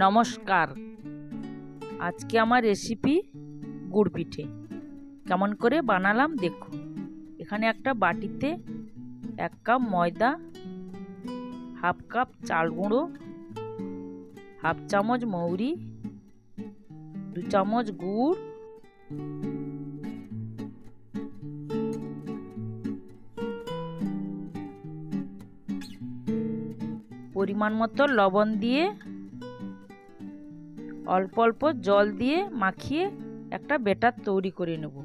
নমস্কার। আজকে আমার রেসিপি গুড় পিঠে কেমন করে বানালাম দেখুন। এখানে একটা বাটিতে 1 কাপ ময়দা, হাফ কাপ চাল গুঁড়ো, হাফ চামচ মৌরি, 2 চামচ গুড়, পরিমাণ মতো লবণ দিয়ে অল্প অল্প জল দিয়ে মাখিয়ে একটা ব্যাটার তৈরি করে নেব।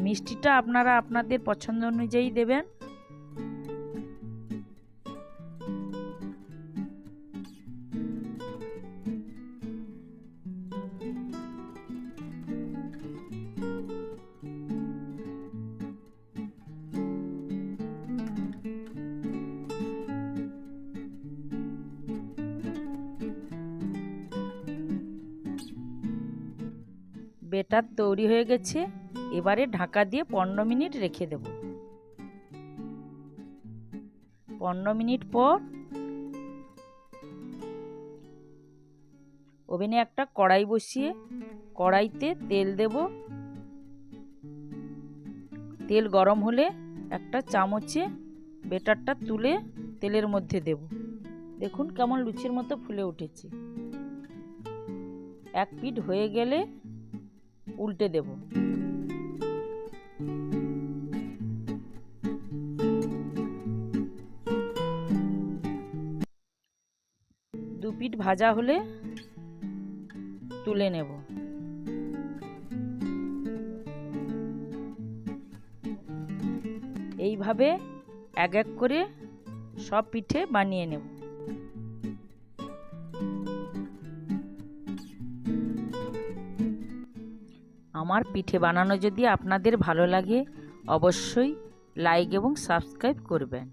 মিষ্টিটা আপনারা আপনাদের পছন্দ অনুযায়ী দেবেন। ব্যাটার তৈরি হয়ে গেছে। এবারে ঢাকা দিয়ে 15 মিনিট রেখে দেব। 15 মিনিট পর ওভেনে একটা কড়াই বসিয়ে কড়াইতে তেল দেব। তেল গরম হলে একটা চামচে ব্যাটারটা তুলে তেলের মধ্যে দেব। দেখুন কেমন লুচির মতো ফুলে উঠেছে। এক পিঠ হয়ে গেলে উল্টে দেব। দু পিঠ ভাজা হলে তুলে নেব। এইভাবে এক এক করে সব পিঠে বানিয়ে নেব। আমার পিঠে বানানো যদি আপনাদের ভালো লাগে অবশ্যই লাইক এবং সাবস্ক্রাইব করবেন।